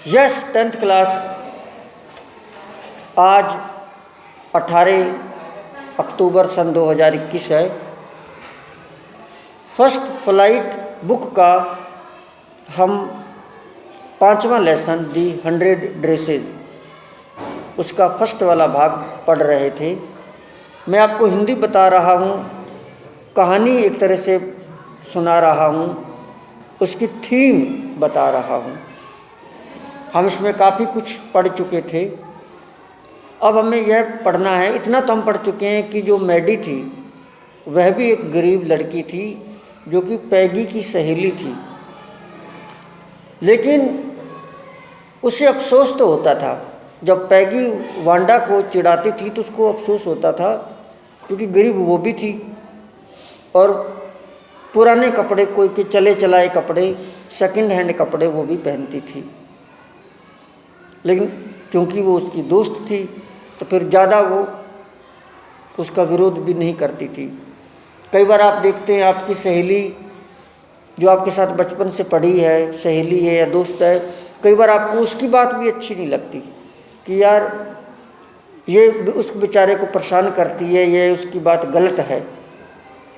Yes 10th class आज 18 अक्टूबर सन 2021 है। First flight book का हम 5वां लेसन दी 100 ड्रेसेज उसका फर्स्ट वाला भाग पढ़ रहे थे। मैं आपको हिंदी बता रहा हूँ, कहानी एक तरह से सुना रहा हूँ, उसकी थीम बता रहा हूँ। हम इसमें काफ़ी कुछ पढ़ चुके थे, अब हमें यह पढ़ना है। इतना तो हम पढ़ चुके हैं कि जो मैडी थी वह भी एक गरीब लड़की थी जो कि पैगी की सहेली थी, लेकिन उसे अफसोस तो होता था। जब पैगी वांडा को चिढ़ाती थी तो उसको अफसोस होता था, क्योंकि गरीब वो भी थी और पुराने कपड़े, कोई के चले चलाए कपड़े, सेकंड हैंड कपड़े वो भी पहनती थी। लेकिन क्योंकि वो उसकी दोस्त थी तो फिर ज़्यादा वो उसका विरोध भी नहीं करती थी। कई बार आप देखते हैं आपकी सहेली जो आपके साथ बचपन से पढ़ी है, सहेली है या दोस्त है, कई बार आपको उसकी बात भी अच्छी नहीं लगती कि यार ये उस बेचारे को परेशान करती है, ये उसकी बात गलत है,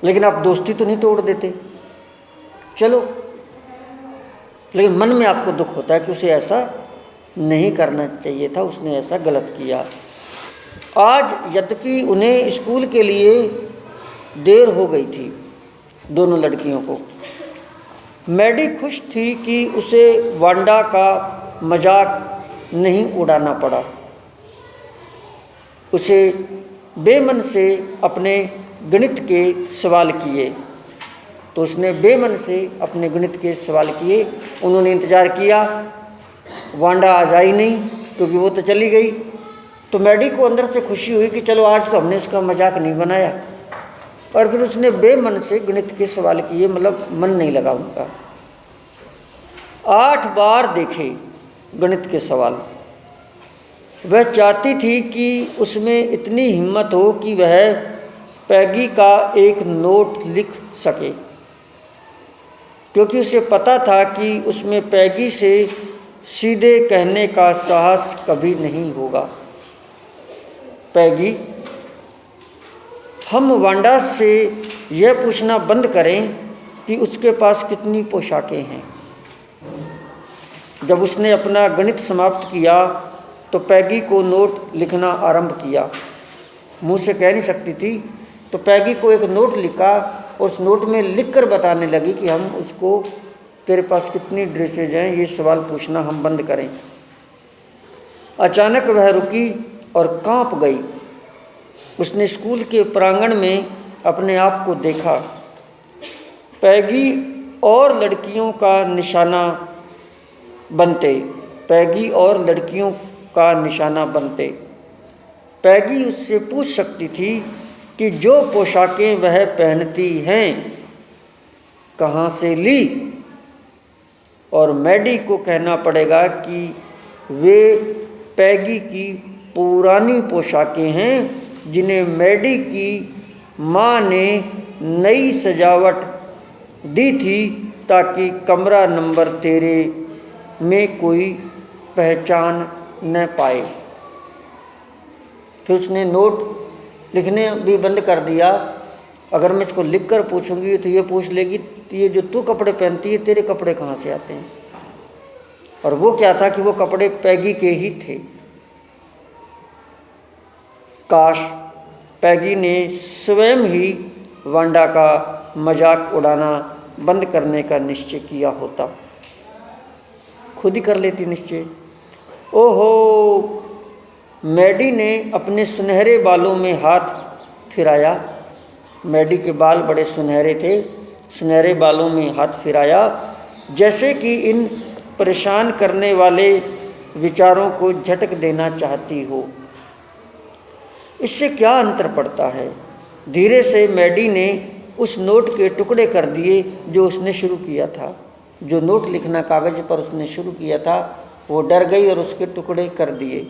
लेकिन आप दोस्ती तो नहीं तोड़ देते, चलो, लेकिन मन में आपको दुख होता है कि उसे ऐसा नहीं करना चाहिए था, उसने ऐसा गलत किया। आज यद्यपि उन्हें स्कूल के लिए देर हो गई थी दोनों लड़कियों को, मैडी खुश थी कि उसे वांडा का मजाक नहीं उड़ाना पड़ा। उसे बेमन से अपने गणित के सवाल किए तो उसने बेमन से अपने गणित के सवाल किए। उन्होंने इंतज़ार किया, वांडा आ जाई नहीं क्योंकि वो तो चली गई। तो मैडी को अंदर से खुशी हुई कि चलो आज तो हमने उसका मजाक नहीं बनाया, और फिर उसने बेमन से गणित के सवाल किए, मतलब मन नहीं लगा उनका। 8 बार देखे गणित के सवाल। वह चाहती थी कि उसमें इतनी हिम्मत हो कि वह पैगी का एक नोट लिख सके, क्योंकि उसे पता था कि उसमें पैगी से सीधे कहने का साहस कभी नहीं होगा। पैगी, हम वांडा से यह पूछना बंद करें कि उसके पास कितनी पोशाकें हैं। जब उसने अपना गणित समाप्त किया तो पैगी को नोट लिखना आरंभ किया। मुंह से कह नहीं सकती थी, तो पैगी को एक नोट लिखा और उस नोट में लिखकर बताने लगी कि हम उसको, तेरे पास कितनी ड्रेसेज हैं, ये सवाल पूछना हम बंद करें। अचानक वह रुकी और कांप गई। उसने स्कूल के प्रांगण में अपने आप को देखा। पैगी और लड़कियों का निशाना बनते, पैगी और लड़कियों का निशाना बनते। पैगी उससे पूछ सकती थी कि जो पोशाकें वह पहनती हैं कहाँ से ली, और मैडी को कहना पड़ेगा कि वे पैगी की पुरानी पोशाकें हैं जिन्हें मैडी की माँ ने नई सजावट दी थी ताकि कमरा नंबर 13 में कोई पहचान न पाए। फिर उसने नोट लिखने भी बंद कर दिया। अगर मैं इसको लिख कर पूछूंगी तो ये पूछ लेगी, ये जो तू कपड़े पहनती है तेरे कपड़े कहाँ से आते हैं, और वो क्या था कि वो कपड़े पैगी के ही थे। काश पैगी ने स्वयं ही वांडा का मजाक उड़ाना बंद करने का निश्चय किया होता, खुद ही कर लेती निश्चय। ओहो, मैडी ने अपने सुनहरे बालों में हाथ फिराया। मैडी के बाल बड़े सुनहरे थे, सुनहरे बालों में हाथ फिराया, जैसे कि इन परेशान करने वाले विचारों को झटक देना चाहती हो। इससे क्या अंतर पड़ता है? धीरे से मैडी ने उस नोट के टुकड़े कर दिए जो उसने शुरू किया था। जो नोट लिखना कागज़ पर उसने शुरू किया था वो डर गई और उसके टुकड़े कर दिए।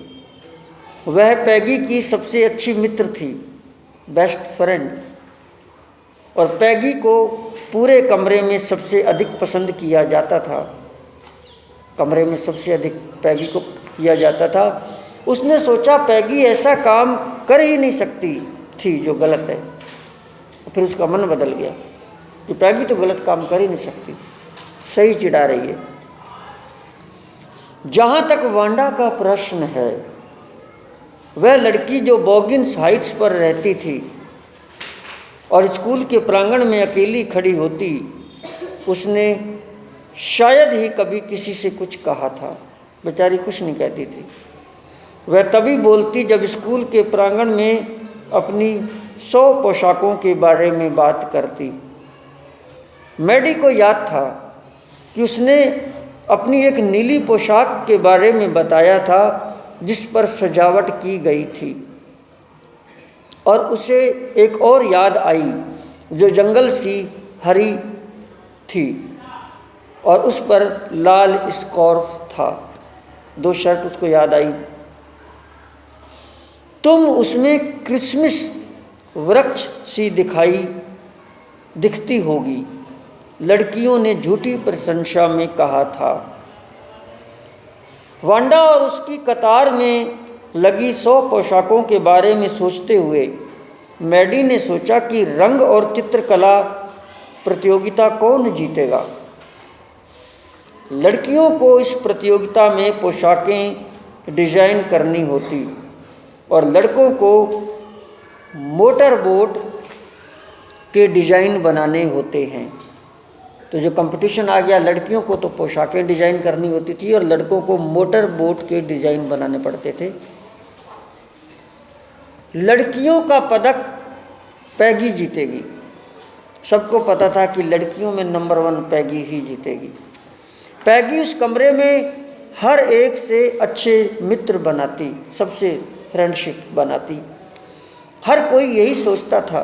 वह पैगी की सबसे अच्छी मित्र थी, बेस्ट फ्रेंड, और पैगी को पूरे कमरे में सबसे अधिक पसंद किया जाता था। कमरे में सबसे अधिक पैगी को किया जाता था। उसने सोचा पैगी ऐसा काम कर ही नहीं सकती थी जो गलत है। फिर उसका मन बदल गया कि पैगी तो गलत काम कर ही नहीं सकती, सही चिढ़ा रही है। जहाँ तक वांडा का प्रश्न है, वह लड़की जो बॉगिन्स हाइट्स पर रहती थी और स्कूल के प्रांगण में अकेली खड़ी होती, उसने शायद ही कभी किसी से कुछ कहा था। बेचारी कुछ नहीं कहती थी। वह तभी बोलती जब स्कूल के प्रांगण में अपनी 100 पोशाकों के बारे में बात करती। मैडी को याद था कि उसने अपनी एक नीली पोशाक के बारे में बताया था जिस पर सजावट की गई थी, और उसे एक और याद आई जो जंगल सी हरी थी और उस पर लाल स्कार्फ था। 2 शर्ट उसको याद आई। तुम उसमें क्रिसमस वृक्ष सी दिखती होगी, लड़कियों ने झूठी प्रशंसा में कहा था। वांडा और उसकी कतार में लगी 100 पोशाकों के बारे में सोचते हुए मैडी ने सोचा कि रंग और चित्रकला प्रतियोगिता कौन जीतेगा। लड़कियों को इस प्रतियोगिता में पोशाकें डिजाइन करनी होती और लड़कों को मोटर बोट के डिज़ाइन बनाने होते हैं। तो जो कंपटीशन आ गया, लड़कियों को तो पोशाकें डिज़ाइन करनी होती थी और लड़कों को मोटर बोट के डिज़ाइन बनाने पड़ते थे। लड़कियों का पदक पैगी जीतेगी। सबको पता था कि लड़कियों में नंबर 1 पैगी ही जीतेगी। पैगी उस कमरे में हर एक से अच्छे मित्र बनाती, सबसे फ्रेंडशिप बनाती। हर कोई यही सोचता था।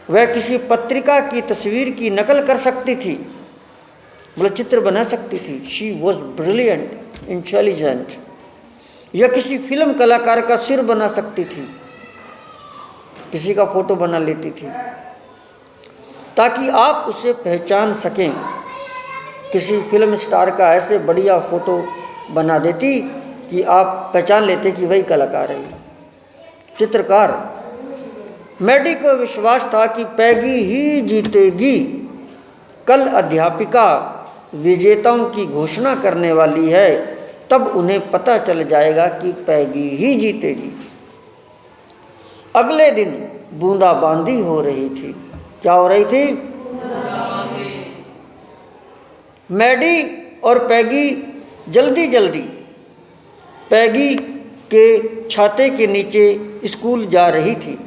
वह किसी पत्रिका की तस्वीर की नकल कर सकती थी, मतलब चित्र बना सकती थी। She was brilliant, intelligent. या किसी फिल्म कलाकार का सिर बना सकती थी, किसी का फोटो बना लेती थी ताकि आप उसे पहचान सकें। किसी फिल्म स्टार का ऐसे बढ़िया फोटो बना देती कि आप पहचान लेते कि वही कलाकार है, चित्रकार। मैडी को विश्वास था कि पैगी ही जीतेगी। कल अध्यापिका विजेताओं की घोषणा करने वाली है, तब उन्हें पता चल जाएगा कि पैगी ही जीतेगी। अगले दिन बूंदाबांदी हो रही थी। क्या हो रही थी? मैडी और पैगी जल्दी जल्दी पैगी के छाते के नीचे स्कूल जा रही थी।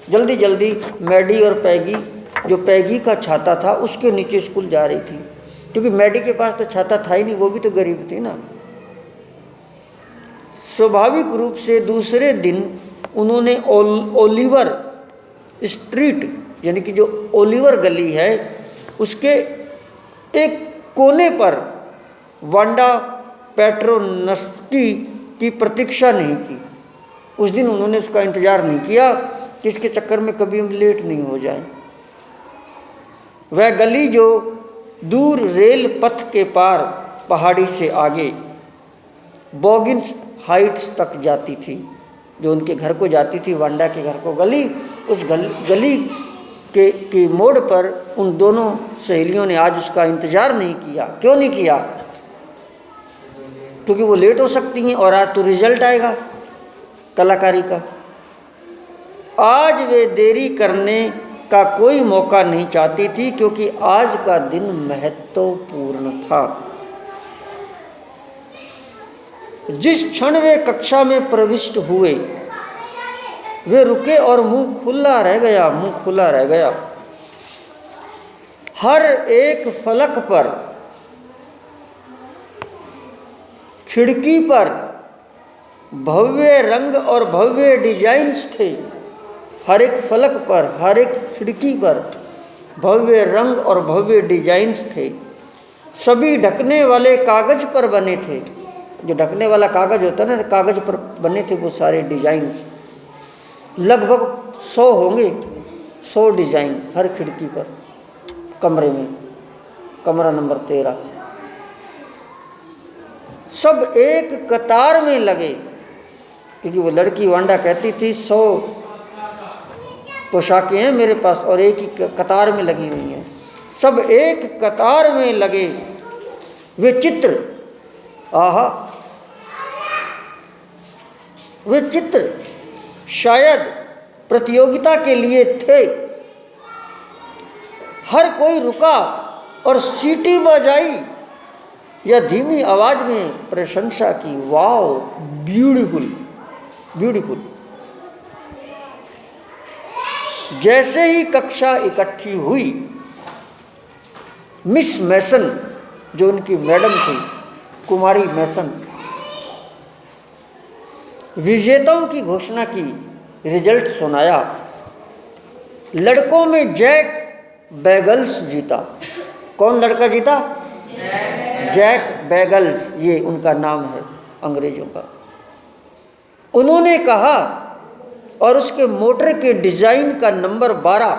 जल्दी जल्दी मैडी और पैगी, जो पैगी का छाता था उसके नीचे स्कूल जा रही थी, क्योंकि मैडी के पास तो छाता था ही नहीं, वो भी तो गरीब थी ना। स्वाभाविक रूप से दूसरे दिन उन्होंने ओलिवर स्ट्रीट, यानी कि जो ओलिवर गली है, उसके एक कोने पर वांडा पेट्रोनस्की की प्रतीक्षा नहीं की। उस दिन उन्होंने उसका इंतज़ार नहीं किया कि इसके चक्कर में कभी हम लेट नहीं हो जाएं। वह गली जो दूर रेल पथ के पार पहाड़ी से आगे बॉगिन्स हाइट्स तक जाती थी, जो उनके घर को जाती थी, वांडा के घर को गली, उस गली के मोड़ पर उन दोनों सहेलियों ने आज उसका इंतज़ार नहीं किया। क्यों नहीं किया? क्योंकि वो लेट हो सकती हैं और आज तो रिजल्ट आएगा कलाकारी का। आज वे देरी करने का कोई मौका नहीं चाहती थी, क्योंकि आज का दिन महत्वपूर्ण था। जिस क्षण वे कक्षा में प्रविष्ट हुए, वे रुके और मुंह खुला रह गया। हर एक फलक पर, खिड़की पर भव्य रंग और भव्य डिजाइन्स थे। हर एक फलक पर, हर एक खिड़की पर भव्य रंग और भव्य डिजाइन्स थे। सभी ढकने वाले कागज पर बने थे। जो ढकने वाला कागज होता है ना, कागज पर बने थे वो सारे डिजाइन्स। लगभग 100 होंगे, 100 डिजाइन हर खिड़की पर। कमरे में, कमरा नंबर 13। सब एक कतार में लगे, क्योंकि वो लड़की वांडा कहती थी 100 पोशाकें हैं मेरे पास और एक ही कतार में लगी हुई हैं। सब एक कतार में लगे, वे चित्र, आहा, वे चित्र शायद प्रतियोगिता के लिए थे। हर कोई रुका और सीटी बजाई या धीमी आवाज में प्रशंसा की, वाओ, ब्यूटीफुल, ब्यूटीफुल। जैसे ही कक्षा इकट्ठी हुई, मिस मैसन, जो उनकी मैडम थी, कुमारी मैसन, विजेताओं की घोषणा की, रिजल्ट सुनाया। लड़कों में जैक बैगल्स जीता। कौन लड़का जीता? जैक बैगल्स, ये उनका नाम है अंग्रेजों का। उन्होंने कहा, और उसके मोटर के डिजाइन का नंबर 12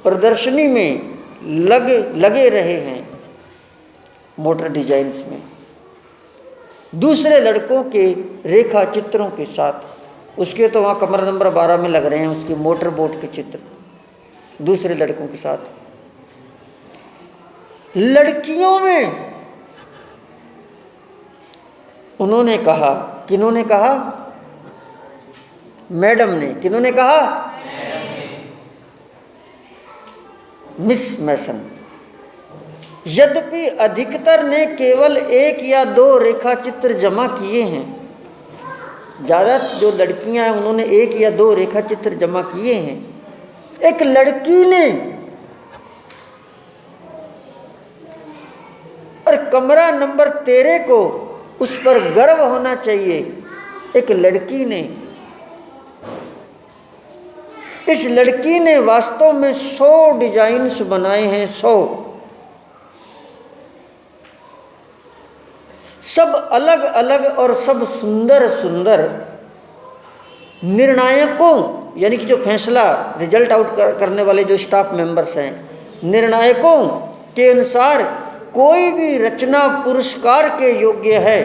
प्रदर्शनी में लगे रहे हैं, मोटर डिजाइन्स में, दूसरे लड़कों के रेखा चित्रों के साथ। उसके तो वहाँ कमरा नंबर 12 में लग रहे हैं, उसके मोटर बोट के चित्र दूसरे लड़कों के साथ। लड़कियों में उन्होंने कहा, किन्होंने कहा? मैडम ने। किन्होंने कहा? Miss Mason. यद्यपि अधिकतर ने केवल 1 या 2 रेखा चित्र जमा किए हैं, ज़्यादा जो लड़कियां हैं उन्होंने 1 या 2 रेखा चित्र जमा किए हैं, एक लड़की ने, और कमरा नंबर 13 को उस पर गर्व होना चाहिए, एक लड़की ने, इस लड़की ने वास्तव में 100 डिजाइन्स बनाए हैं, 100, सब अलग अलग और सब सुंदर सुंदर। निर्णायकों, यानी कि जो फैसला, रिजल्ट आउट करने वाले जो स्टाफ मेंबर्स हैं, निर्णायकों के अनुसार कोई भी रचना पुरस्कार के योग्य है।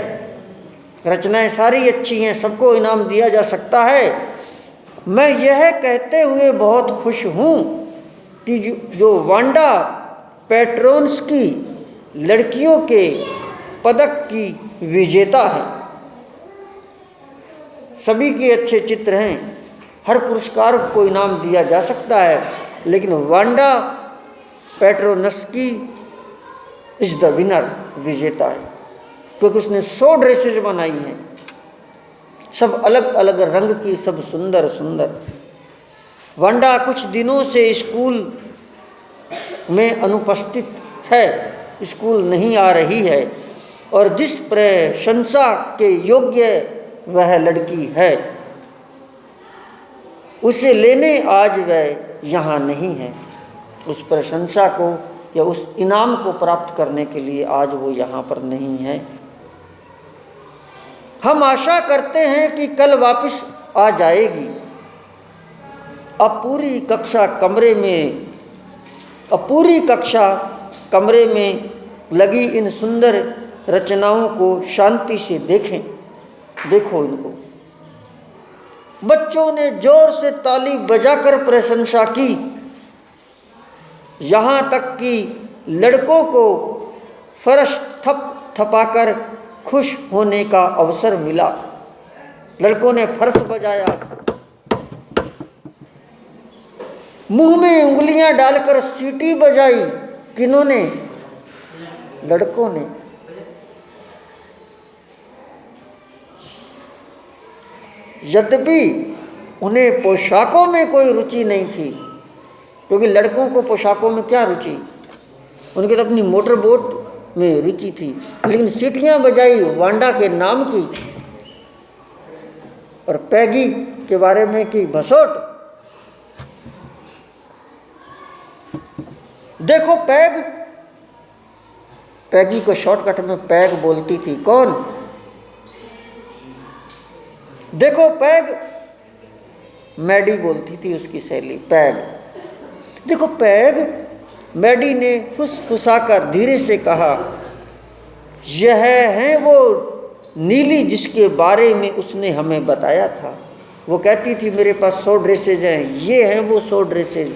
रचनाएं सारी अच्छी हैं, सबको इनाम दिया जा सकता है। मैं यह कहते हुए बहुत खुश हूँ कि जो वांडा पेट्रोन्स्की लड़कियों के पदक की विजेता है। सभी के अच्छे चित्र हैं, हर पुरस्कार को इनाम दिया जा सकता है, लेकिन Wanda Petronski is the winner, विजेता है, क्योंकि उसने 100 ड्रेसेज बनाई हैं, सब अलग अलग रंग की, सब सुंदर सुंदर। वांडा कुछ दिनों से स्कूल में अनुपस्थित है, स्कूल नहीं आ रही है, और जिस प्रशंसा के योग्य वह लड़की है, उसे लेने आज वह यहाँ नहीं है। उस प्रशंसा को या उस इनाम को प्राप्त करने के लिए आज वो यहाँ पर नहीं है। हम आशा करते हैं कि कल वापस आ जाएगी। अब पूरी कक्षा कमरे में लगी इन सुंदर रचनाओं को शांति से देखें। देखो इनको। बच्चों ने जोर से ताली बजाकर प्रशंसा की, यहाँ तक कि लड़कों को फर्श थपाकर खुश होने का अवसर मिला। लड़कों ने फर्श बजाया, मुंह में उंगलियां डालकर सीटी बजाई। किन्होंने? लड़कों ने। यद्यपि उन्हें पोशाकों में कोई रुचि नहीं थी, क्योंकि लड़कों को पोशाकों में क्या रुचि, उनकी तो अपनी मोटर बोट में रुचि थी, लेकिन सीटियां बजाई वांडा के नाम की और पैगी के बारे में की भसोट। देखो पैगी को शॉर्टकट में पैग बोलती थी। कौन? देखो पैग, मैडी बोलती थी उसकी सहेली पैग। देखो पैग, मैडी ने फुसफुसाकर धीरे से कहा, यह है वो नीली जिसके बारे में उसने हमें बताया था। वो कहती थी मेरे पास 100 ड्रेसेज हैं, ये हैं वो 100 ड्रेसेज।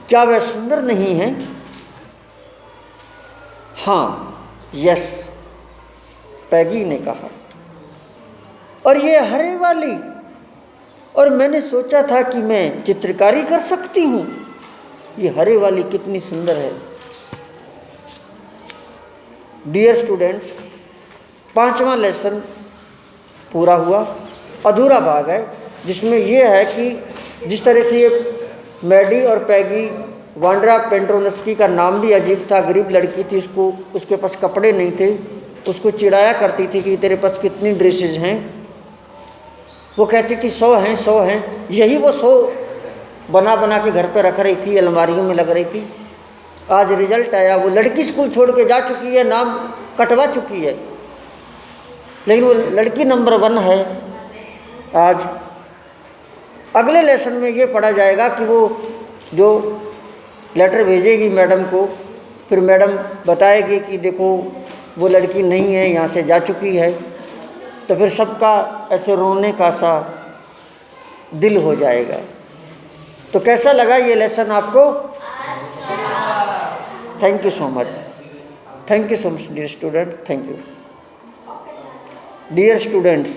क्या वह सुंदर नहीं है? हाँ, यस, पैगी ने कहा। और ये हरे वाली, और मैंने सोचा था कि मैं चित्रकारी कर सकती हूँ। ये हरे वाली कितनी सुंदर है। डियर स्टूडेंट्स, 5वां लेसन पूरा हुआ। अधूरा भाग है जिसमें यह है कि जिस तरह से ये मैडी और पैगी, वांड्रा पेट्रोनस्की का नाम भी अजीब था, गरीब लड़की थी, उसको उसके पास कपड़े नहीं थे, उसको चिढ़ाया करती थी कि तेरे पास कितनी ड्रेसेज हैं। वो कहती थी 100 हैं 100 हैं। यही वो 100 बना बना के घर पे रख रही थी, अलमारियों में लग रही थी। आज रिजल्ट आया, वो लड़की स्कूल छोड़ के जा चुकी है, नाम कटवा चुकी है, लेकिन वो लड़की नंबर 1 है। आज अगले लेसन में ये पढ़ा जाएगा कि वो जो लेटर भेजेगी मैडम को, फिर मैडम बताएगी कि देखो वो लड़की नहीं है, यहाँ से जा चुकी है। तो फिर सबका ऐसे रोने का सा दिल हो जाएगा। तो कैसा लगा ये लेसन आपको? Thank you so much. Thank you so much dear student. Thank you dear students.